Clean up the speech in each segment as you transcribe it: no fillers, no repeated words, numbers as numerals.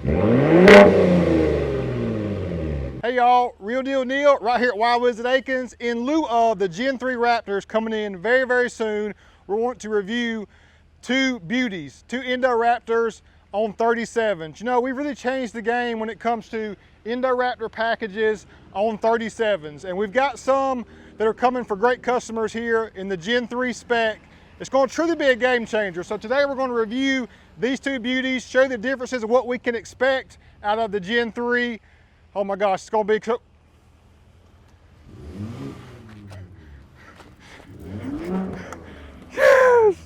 Hey y'all, Real Deal Neal right here at Willies at Akins. In lieu of the Gen 3 Raptors coming in very, very soon, we want to review two beauties, two Indo Raptors on 37s. You know, we've really changed the game when it comes to Indo Raptor packages on 37s. And we've got some that are coming for great customers here in the Gen 3 spec. It's going to truly be a game changer. So today we're going to review these two beauties, show you the differences of what we can expect out of the Gen 3. Oh my gosh, it's gonna be cool. Yes!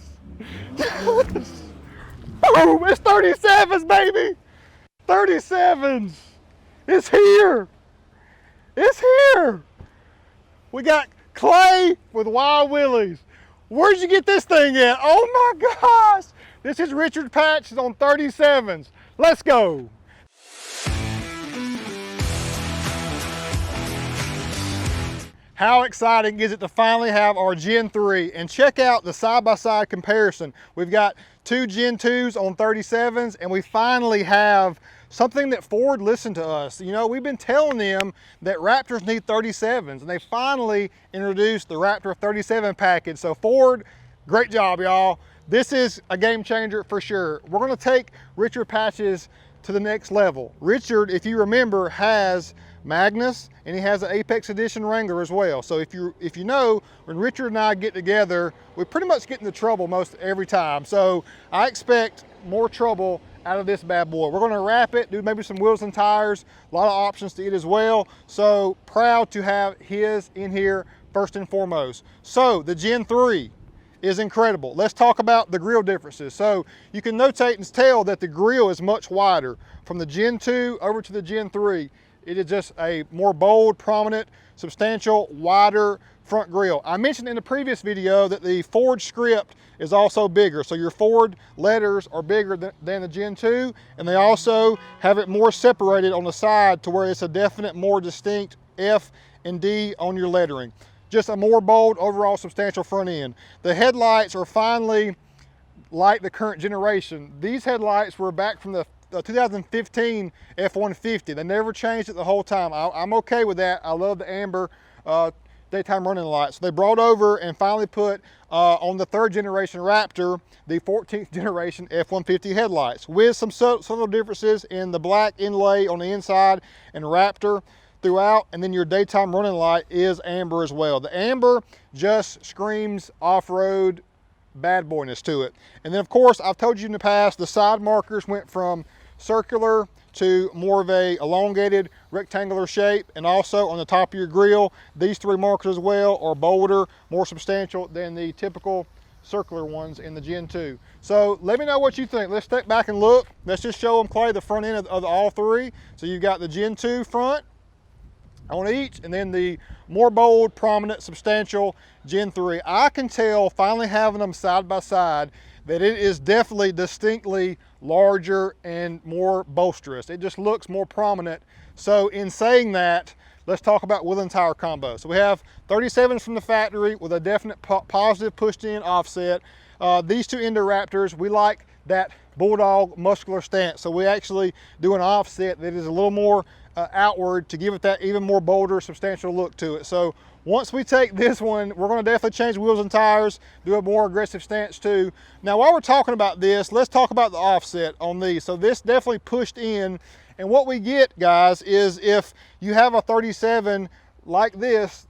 Yes! Boom! It's 37s, baby! 37s! It's here! It's here! We got Clay with Wild Willies. Where'd you get this thing at? Oh my gosh! This is Richard Patches on 37s. Let's go! How exciting is it to finally have our Gen 3 and check out the side-by-side comparison. We've got two Gen 2s on 37s and we finally have something that Ford listened to us. You know, we've been telling them that Raptors need 37s and they finally introduced the Raptor 37 package. So Ford, great job y'all. This is a game changer for sure. We're gonna take Richard Patches to the next level. Richard, if you remember, has Magnus and he has an Apex Edition Wrangler as well. So if you know, when Richard and I get together, we pretty much get into trouble most every time. So I expect more trouble out of this bad boy. We're gonna wrap it, do maybe some wheels and tires, a lot of options to it as well. So proud to have his in here first and foremost. So the Gen 3 is incredible. Let's talk about the grille differences. So you can notate and tell that the grille is much wider from the Gen 2 over to the Gen 3. It is just a more bold, prominent, substantial, wider front grille. I mentioned in the previous video that the Ford script is also bigger. So your Ford letters are bigger than the Gen 2, and they also have it more separated on the side to where it's a definite, more distinct F and D on your lettering. Just a more bold, overall substantial front end. The headlights are finally like the current generation. These headlights were back from the 2015 F-150. They never changed it the whole time. I'm okay with that. I love the amber daytime running lights. So they brought over and finally put on the third generation Raptor, the 14th generation F-150 headlights with some subtle differences in the black inlay on the inside and Raptor throughout, and then your daytime running light is amber as well. The amber just screams off-road bad boyness to it. And then of course, I've told you in the past, the side markers went from circular to more of a elongated rectangular shape, and also on the top of your grille, these three markers as well are bolder, more substantial than the typical circular ones in the Gen 2. So let me know what you think. Let's step back and look. Let's just show them, Clay, the front end of all three. So you've got the Gen 2 front on each, and then the more bold, prominent, substantial Gen 3. I can tell, finally having them side by side, that it is definitely distinctly larger and more boisterous. It just looks more prominent. So in saying that, let's talk about wheel and tire combo. So we have 37s from the factory with a definite positive pushed in offset. These two Indo Raptors, we like that bulldog muscular stance. So we actually do an offset that is a little more outward to give it that even more bolder, substantial look to it. So once we take this one, we're going to definitely change wheels and tires, do a more aggressive stance too. Now, while we're talking about this, let's talk about the offset on these. So this definitely pushed in, and what we get, guys, is if you have a 37 like this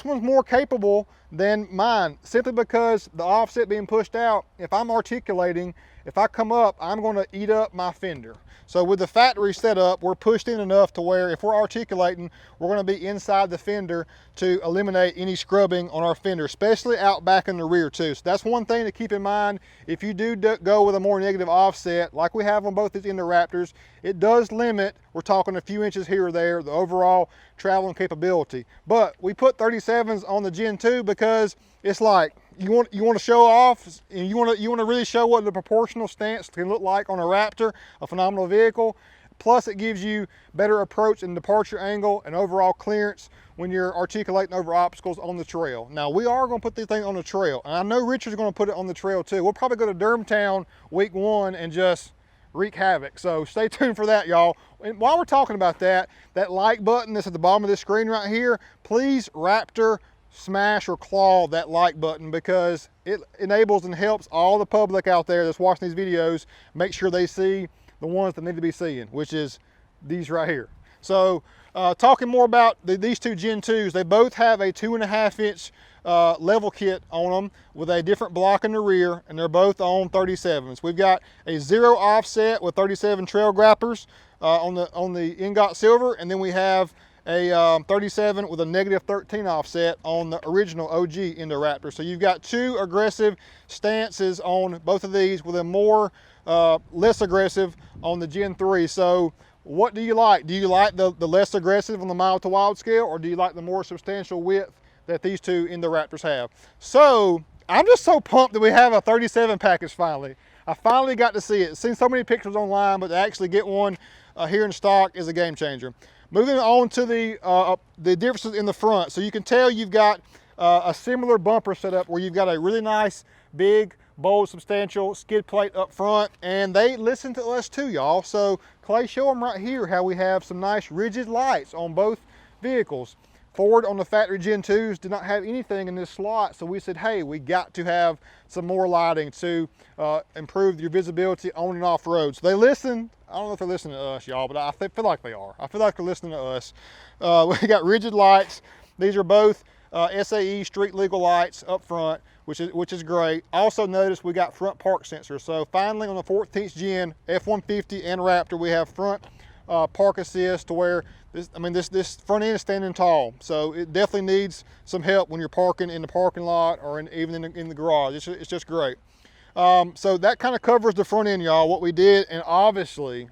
one's more capable than mine, simply because the offset being pushed out, if I'm articulating, if I come up, I'm going to eat up my fender. So with the factory setup, we're pushed in enough to where if we're articulating, we're going to be inside the fender to eliminate any scrubbing on our fender, especially out back in the rear too. So that's one thing to keep in mind. If you do go with a more negative offset, like we have on both these Indo Raptors, it does limit, we're talking a few inches here or there, the overall traveling capability. But we put 37s on the Gen 2 because it's like, you want to show off, and you want to really show what the proportional stance can look like on a Raptor, a phenomenal vehicle. Plus it gives you better approach and departure angle and overall clearance when you're articulating over obstacles on the trail. Now we are going to put these things on the trail, and I know Richard's going to put it on the trail too. We'll probably go to Durhamtown week 1 and just wreak havoc. So stay tuned for that, y'all. And while we're talking about that, that like button that's at the bottom of this screen right here, please Raptor smash or claw that like button, because it enables and helps all the public out there that's watching these videos make sure they see the ones that need to be seeing, which is these right here. So talking more about these two Gen 2s, they both have a 2.5-inch level kit on them with a different block in the rear, and they're both on 37s. We've got a 0 offset with 37 trail grappers on the ingot silver, and then we have a 37 with a -13 offset on the original OG Indo Raptor. So you've got two aggressive stances on both of these, with a more less aggressive on the Gen 3. So what do you like? Do you like the less aggressive on the mild to wild scale, or do you like the more substantial width that these two Indo Raptors have? So I'm just so pumped that we have a 37 package finally. I finally got to see it. Seen so many pictures online, but to actually get one here in stock is a game changer. Moving on to the differences in the front. So you can tell you've got a similar bumper setup where you've got a really nice, big, bold, substantial skid plate up front, and they listen to us too, y'all. So Clay, show them right here how we have some nice rigid lights on both vehicles. Ford on the factory Gen 2s did not have anything in this slot, so we said, hey, we got to have some more lighting to improve your visibility on and off road. So they listen. I don't know if they're listening to us, y'all, but I feel like they are. I feel like they're listening to us. We got rigid lights. These are both SAE street legal lights up front, which is great. Also notice we got front park sensors. So finally on the 14th Gen F-150 and Raptor, we have front park assist, to where this front end is standing tall. So it definitely needs some help when you're parking in the parking lot or even in the garage. It's just great. So that kind of covers the front end, y'all, what we did. And obviously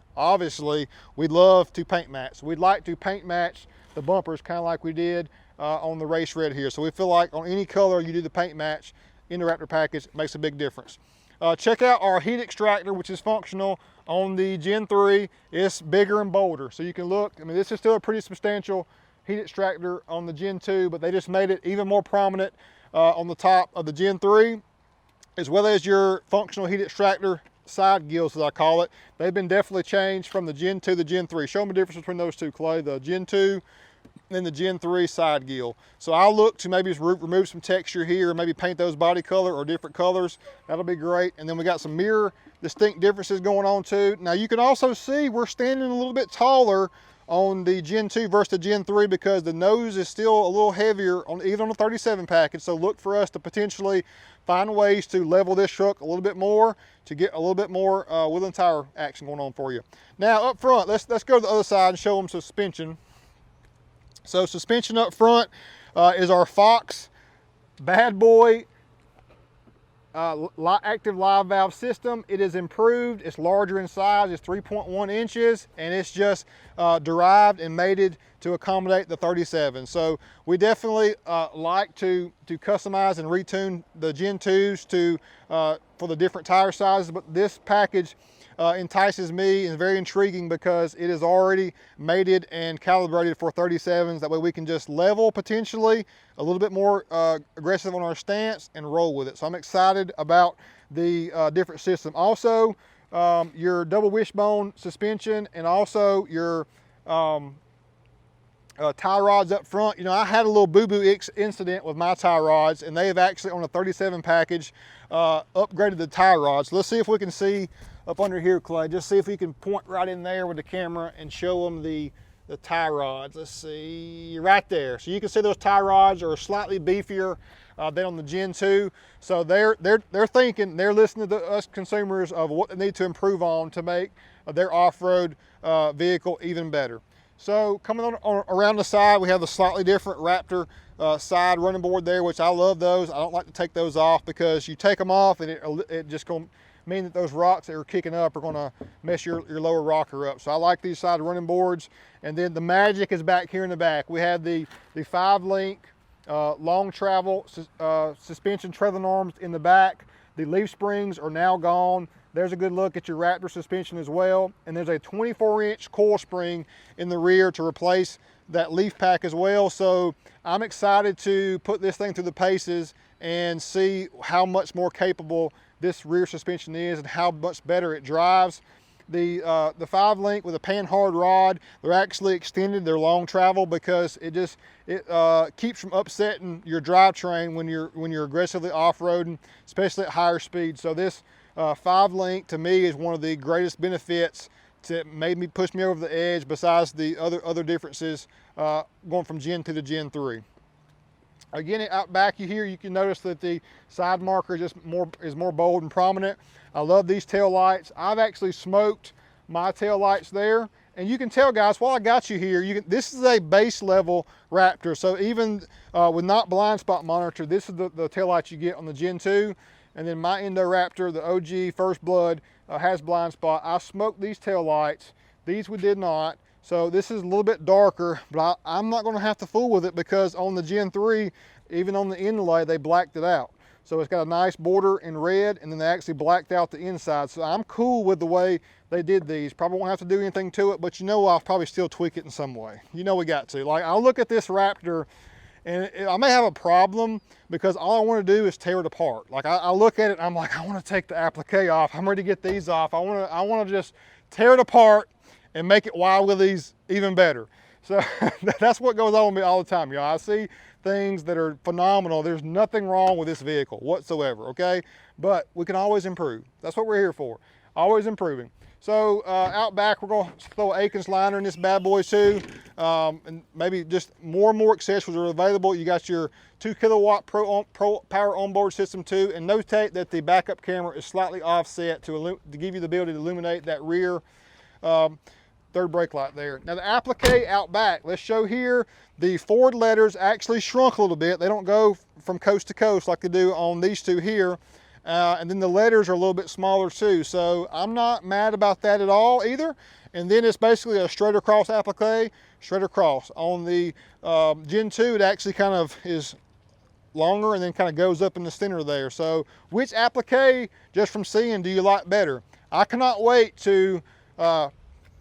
we'd love to paint match. We'd like to paint match the bumpers kind of like we did on the race red here. So we feel like on any color you do the paint match in the Raptor package, it makes a big difference. Check out our heat extractor, which is functional on the Gen 3. It's bigger and bolder. So you can look, this is still a pretty substantial heat extractor on the Gen 2, but they just made it even more prominent on the top of the Gen 3, as well as your functional heat extractor side gills, as I call it. They've been definitely changed from the Gen 2 to the Gen 3. Show them the difference between those two, Clay, the Gen 2 and the Gen 3 side gill. So I'll look to maybe remove some texture here, maybe paint those body color or different colors. That'll be great. And then we got some mirror distinct differences going on too. Now you can also see we're standing a little bit taller on the Gen 2 versus the Gen 3 because the nose is still a little heavier even on the 37 package. So look for us to potentially find ways to level this truck a little bit more, to get a little bit more wheel and tire action going on for you. Now up front, let's go to the other side and show them suspension. So suspension up front is our Fox bad boy active live valve system. It is improved. It's larger in size. It's 3.1 inches, and it's just derived and mated to accommodate the 37. So we definitely like to customize and retune the Gen 2s to for the different tire sizes, but this package entices me and is very intriguing because it is already mated and calibrated for 37s. That way we can just level potentially a little bit more aggressive on our stance and roll with it. So I'm excited about the different system. Also, your double wishbone suspension and also your tie rods up front. I had a little boo-boo incident with my tie rods, and they have actually on a 37 package upgraded the tie rods. So let's see if we can see up under here, Clay. Just see if we can point right in there with the camera and show them the tie rods. Let's see, right there. So you can see those tie rods are slightly beefier than on the Gen 2. So they're thinking, they're listening to us consumers of what they need to improve on to make their off-road vehicle even better. So coming on around the side, we have the slightly different Raptor side running board there, which I love those. I don't like to take those off because you take them off and it just going to mean that those rocks that are kicking up are going to mess your lower rocker up. So I like these side running boards. And then the magic is back here in the back. We have the 5-link long travel suspension trailing arms in the back. The leaf springs are now gone. There's a good look at your Raptor suspension as well. And there's a 24-inch coil spring in the rear to replace that leaf pack as well. So I'm excited to put this thing through the paces and see how much more capable this rear suspension is and how much better it drives. the 5-link with a pan hard rod. They're actually extended their long travel because it keeps from upsetting your drivetrain when you're aggressively off-roading, especially at higher speeds. So this 5-link to me is one of the greatest benefits that pushed me over the edge, besides the other differences going from Gen 2 to Gen 3. Again, out back here, you can notice that the side marker is more bold and prominent. I love these tail lights. I've actually smoked my tail lights there. And you can tell, guys, while I got you here, this is a base level Raptor. So even with not blind spot monitor, this is the tail lights you get on the Gen 2. And then my Indo Raptor, the OG First Blood, has blind spot. I smoked these tail lights. These we did not. So this is a little bit darker, but I'm not going to have to fool with it, because on the Gen 3, even on the inlay, they blacked it out. So it's got a nice border in red, and then they actually blacked out the inside. So I'm cool with the way they did these. Probably won't have to do anything to it, but I'll probably still tweak it in some way. We got to. Like, I'll look at this Raptor, and I may have a problem, because all I want to do is tear it apart. Like, I look at it and I'm like, I want to take the applique off. I'm ready to get these off. I want to just tear it apart and make it Y Willies even better. So that's what goes on with me all the time, y'all. I see things that are phenomenal. There's nothing wrong with this vehicle whatsoever, okay? But we can always improve. That's what we're here for, always improving. So out back, we're going to throw an Akins liner in this bad boy too, and maybe just more and more accessories are available. You got your 2 kilowatt pro power onboard system too, and notate that the backup camera is slightly offset to give you the ability to illuminate that rear third brake light there. Now the applique out back, let's show here, the Ford letters actually shrunk a little bit. They don't go from coast to coast like they do on these two here. And then the letters are a little bit smaller too. So I'm not mad about that at all either. And then it's basically a straight across applique, straight across. On the Gen 2, it actually kind of is longer and then kind of goes up in the center there. So which applique, just from seeing, do you like better? I cannot wait to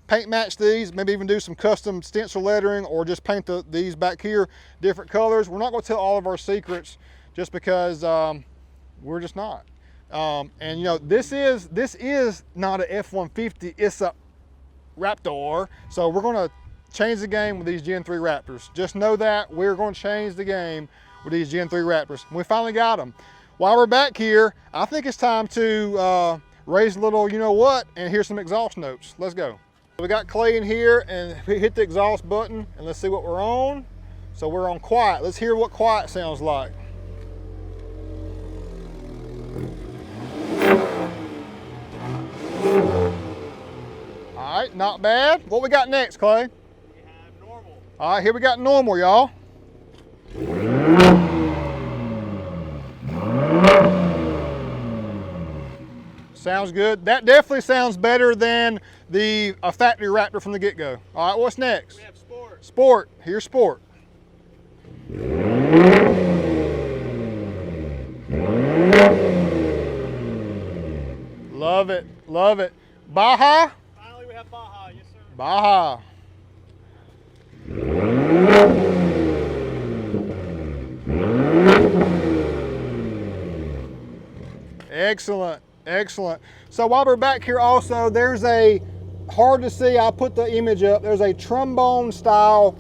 paint match these, maybe even do some custom stencil lettering, or just paint these back here different colors. We're not going to tell all of our secrets just because we're just not. And this is not a F-150, it's a Raptor. So we're going to change the game with these Gen 3 Raptors. Just know that we're going to change the game with these Gen 3 Raptors. We finally got them. While we're back here, I think it's time to raise a little you-know-what and hear some exhaust notes. Let's go. We got Clay in here, and we hit the exhaust button, and let's see what we're on. So we're on quiet. Let's hear what quiet sounds like. All right, not bad. What we got next, Clay? We have normal. All right, here we got normal, y'all. Sounds good. That definitely sounds better than the factory Raptor from the get-go. All right, what's next? We have sport. Sport. Here's sport. Love it. Love it. Baja? Finally, we have Baja. Yes, sir. Baja. Excellent. Excellent. So while we're back here also, there's a, hard to see, I'll put the image up, there's a trombone style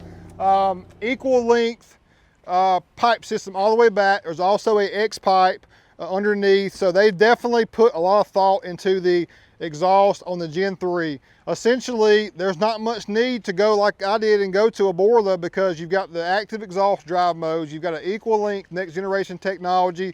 equal length pipe system all the way back. There's also a X pipe underneath. So they definitely put a lot of thought into the exhaust on the Gen 3. Essentially, there's not much need to go like I did and go to a Borla, because you've got the active exhaust drive modes, you've got an equal length next generation technology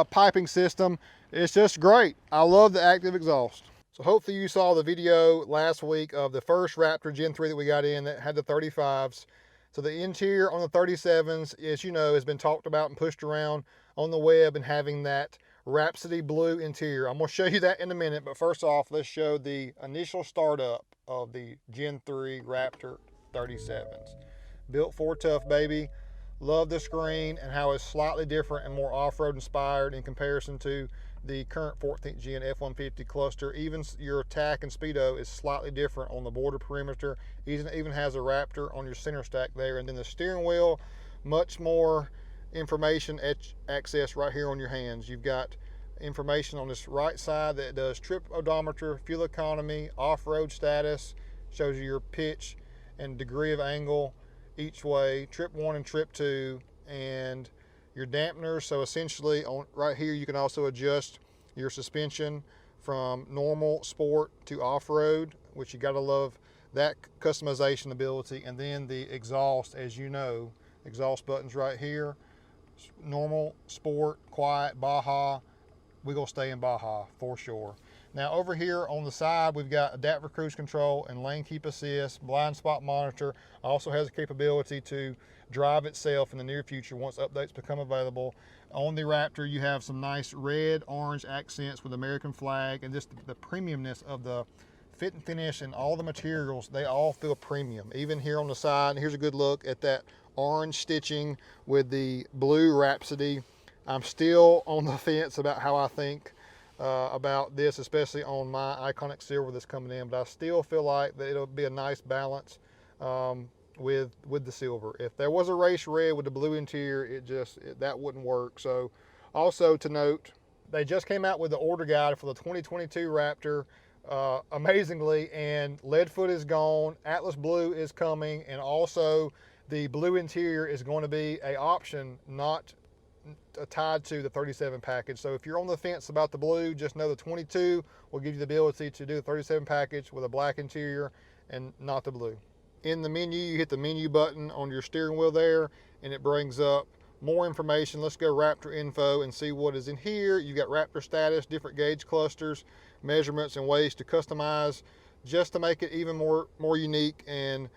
piping system. It's just great. I love the active exhaust. So hopefully you saw the video last week of the first Raptor Gen 3 that we got in that had the 35s. So the interior on the 37s, as has been talked about and pushed around on the web, and having that Rhapsody blue interior. I'm going to show you that in a minute, but first off, let's show the initial startup of the Gen 3 Raptor 37s. Built for tough, baby. Love the screen and how it's slightly different and more off-road inspired in comparison to the current 14th gen F-150 cluster. Even your tack and speedo is slightly different on the border perimeter. Even has a Raptor on your center stack there. And then the steering wheel, much more information access right here on your hands. You've got information on this right side that does trip odometer, fuel economy, off-road status, shows you your pitch and degree of angle each way, trip 1 and trip 2, and your dampeners. So essentially on right here you can also adjust your suspension from normal, sport to off-road, which you gotta love that customization ability. And then the exhaust, as you know, exhaust buttons right here, normal, sport, quiet, Baja. We're gonna stay in Baja for sure. Now over here on the side, we've got adaptive cruise control and lane keep assist, blind spot monitor. Also has the capability to drive itself in the near future once updates become available. On the Raptor, you have some nice red, orange accents with American flag, and just the premiumness of the fit and finish and all the materials, they all feel premium. Even here on the side, here's a good look at that orange stitching with the blue Rhapsody. I'm still on the fence about how I think about this, especially on my iconic silver that's coming in, but I still feel like that it'll be a nice balance with the silver. If there was a race red with the blue interior, that wouldn't work. So also to note, they just came out with the order guide for the 2022 Raptor, amazingly, and Leadfoot is gone, Atlas Blue is coming, and also the blue interior is going to be an option, not tied to the 37 package. So if you're on the fence about the blue, just know the 22 will give you the ability to do the 37 package with a black interior and not the blue. In the menu, you hit the menu button on your steering wheel there, and it brings up more information. Let's go Raptor Info and see what is in here. You've got Raptor status, different gauge clusters, measurements, and ways to customize just to make it even more unique and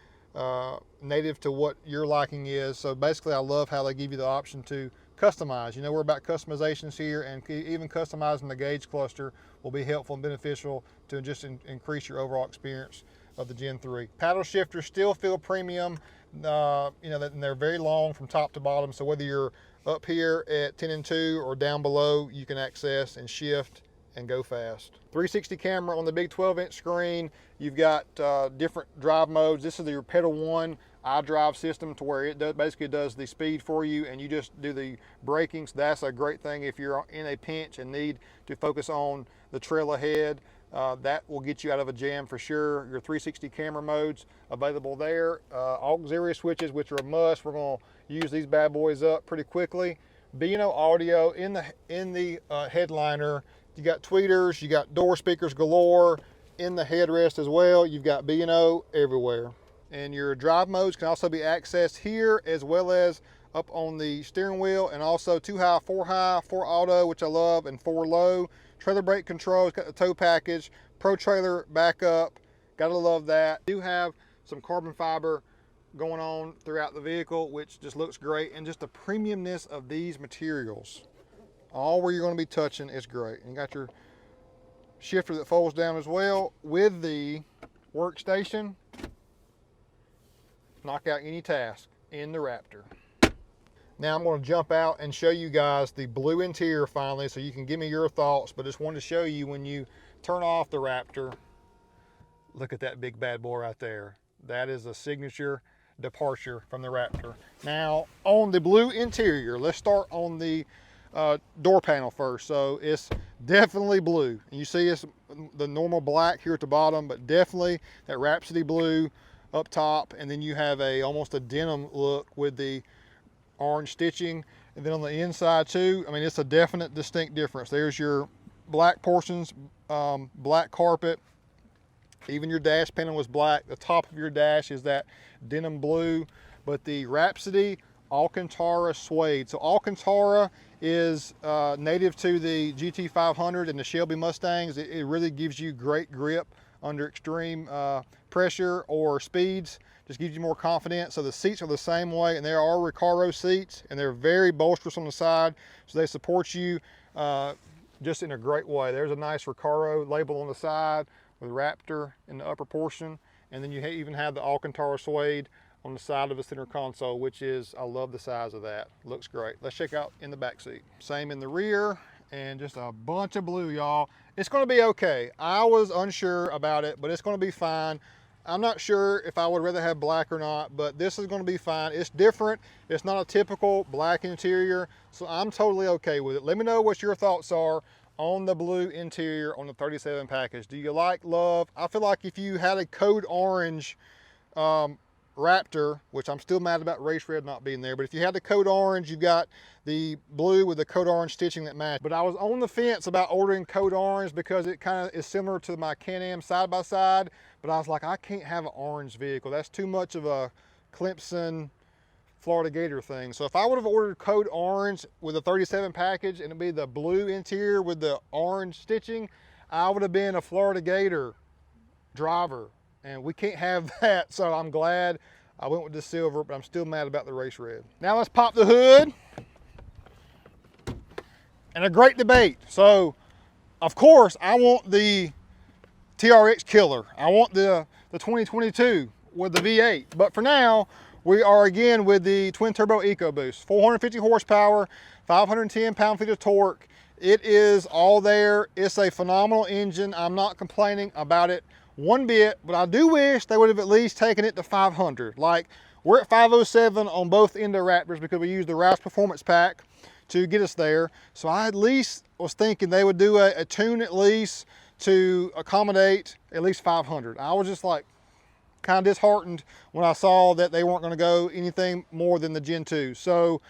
native to what your liking is. So basically, I love how they give you the option to customize. You know, we're about customizations here, and even customizing the gauge cluster will be helpful and beneficial to just increase your overall experience of the Gen 3. Paddle shifters still feel premium. You know, and they're very long from top to bottom, so whether you're up here at 10 and 2 or down below, you can access and shift and go fast. 360 camera on the big 12-inch screen. You've got different drive modes. This is your pedal 1 iDrive system, to where it basically does the speed for you, and you just do the braking. So that's a great thing if you're in a pinch and need to focus on the trail ahead. That will get you out of a jam for sure. Your 360 camera modes available there. Auxiliary switches, which are a must. We're going to use these bad boys up pretty quickly. B&O audio in the headliner. You got tweeters, you got door speakers galore in the headrest as well. You've got B&O everywhere. And your drive modes can also be accessed here, as well as up on the steering wheel, and also 2 high, 4 high, 4 auto, which I love, and 4 low. Trailer brake control, it's got the tow package, pro trailer backup, gotta love that. You do have some carbon fiber going on throughout the vehicle, which just looks great, and just the premiumness of these materials. All where you're gonna be touching is great. And you got your shifter that folds down as well with the workstation. Knock out any task in the Raptor. Now I'm going to jump out and show you guys the blue interior finally, so you can give me your thoughts, but just wanted to show you when you turn off the Raptor, look at that big bad boy right there. That is a signature departure from the Raptor. Now on the blue interior, let's start on the door panel first. So it's definitely blue. And you see it's the normal black here at the bottom, but definitely that Rhapsody blue up top, and then you have almost a denim look with the orange stitching, and then on the inside too, I mean, it's a definite distinct difference. There's your black portions, black carpet, even your dash panel was black. The top of your dash is that denim blue, but the Rhapsody Alcantara suede. So Alcantara is native to the GT500 and the Shelby Mustangs. It really gives you great grip under extreme pressure or speeds. Just gives you more confidence. So the seats are the same way, and there are Recaro seats, and they're very bolsterous on the side, so they support you just in a great way. There's a nice Recaro label on the side with Raptor in the upper portion, and then you even have the Alcantara suede on the side of the center console, which is, I love the size of that. Looks great. Let's check out in the back seat. Same in the rear, and just a bunch of blue, y'all. It's gonna be okay. I was unsure about it, but it's gonna be fine. I'm not sure if I would rather have black or not, but this is gonna be fine. It's different. It's not a typical black interior, so I'm totally okay with it. Let me know what your thoughts are on the blue interior on the 37 package. Do you like, love? I feel like if you had a code orange Raptor, which I'm still mad about race red not being there, but if you had the code orange, you've got the blue with the code orange stitching that match. But I was on the fence about ordering code orange because it kind of is similar to my Can-Am side-by-side, but I was like, I can't have an orange vehicle. That's too much of a Clemson Florida Gator thing. So if I would have ordered code orange with a 37 package and it'd be the blue interior with the orange stitching, I would have been a Florida Gator driver. And we can't have that, so I'm glad I went with the silver, but I'm still mad about the race red. Now let's pop the hood. And a great debate. So, of course, I want the TRX killer. I want the 2022 with the V8. But for now, we are again with the twin turbo EcoBoost. 450 horsepower, 510 pound-feet of torque. It is all there. It's a phenomenal engine. I'm not complaining about it one bit, but I do wish they would have at least taken it to 500. Like, we're at 507 on both Indo Raptors because we used the Roush Performance Pack to get us there. So I at least was thinking they would do a tune at least to accommodate at least 500. I was just like kind of disheartened when I saw that they weren't going to go anything more than the Gen 2. So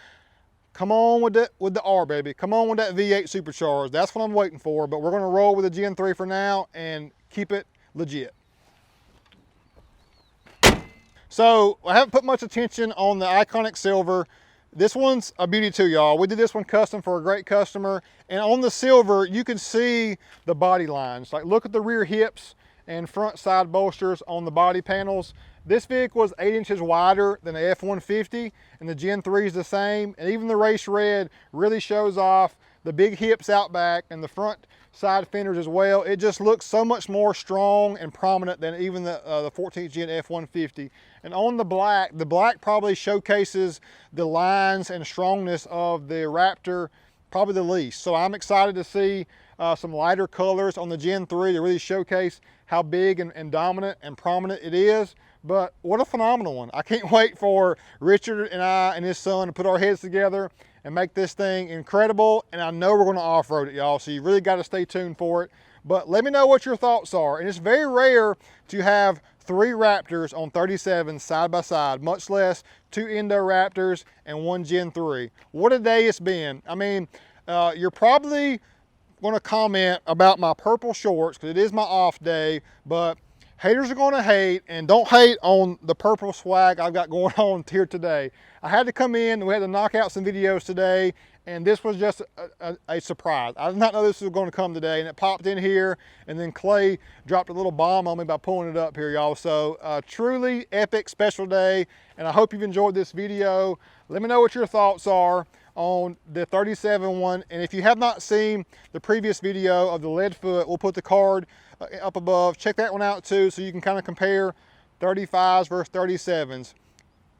come on with the R, baby. Come on with that V8 supercharged. That's what I'm waiting for, but we're going to roll with the Gen 3 for now and keep it legit. So I haven't put much attention on the Iconic Silver. This one's a beauty too, y'all. We did this one custom for a great customer, and on the silver you can see the body lines. Like, look at the rear hips and front side bolsters on the body panels. This vehicle is 8 inches wider than the F-150, and the Gen 3 is the same, and even the race red really shows off the big hips out back and the front side fenders as well. It just looks so much more strong and prominent than even the 14th Gen F-150. And on the black probably showcases the lines and strongness of the Raptor probably the least. So I'm excited to see some lighter colors on the Gen 3 to really showcase how big and dominant and prominent it is. But what a phenomenal one. I can't wait for Richard and I and his son to put our heads together and make this thing incredible. And I know we're going to off-road it, y'all, so you really got to stay tuned for it. But let me know what your thoughts are. And it's very rare to have 3 Raptors on 37 side by side, much less 2 Indo Raptors and 1 Gen 3. What a day it's been. I mean, you're probably going to comment about my purple shorts because it is my off day, but haters are going to hate, and don't hate on the purple swag I've got going on here today. I had to come in and we had to knock out some videos today, and this was just a surprise. I did not know this was going to come today, and it popped in here, and then Clay dropped a little bomb on me by pulling it up here, y'all. So truly epic special day, and I hope you've enjoyed this video. Let me know what your thoughts are on the 37 one, and if you have not seen the previous video of the lead foot, we'll put the card up above. Check that one out too, so you can kind of compare 35s versus 37s.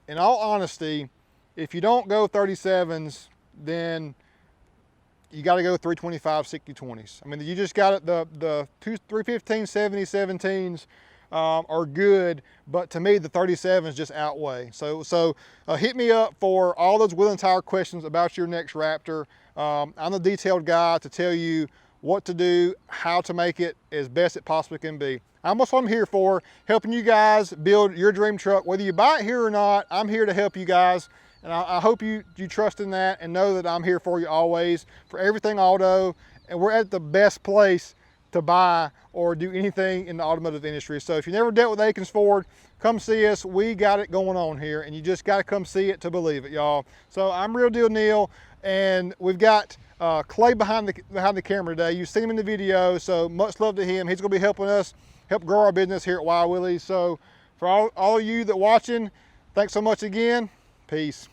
In all honesty, if you don't go 37s, then you got to go 325 60/20s. I mean, you just got it. The 315 70 17s are good, but to me the 37s just outweigh. So hit me up for all those wheel and tire questions about your next Raptor. I'm the detailed guy to tell you what to do, how to make it as best it possibly can be. I'm what I'm here for, helping you guys build your dream truck. Whether you buy it here or not, I'm here to help you guys. And I hope you trust in that and know that I'm here for you always, for everything auto. And we're at the best place to buy or do anything in the automotive industry. So if you never dealt with Akins Ford, come see us. We got it going on here, and you just got to come see it to believe it, y'all. So I'm Real Deal Neal, and we've got Clay behind the camera today. You've seen him in the video, so much love to him. He's going to be helping us help grow our business here at Willies. So for all of you that watching, thanks so much again. Peace.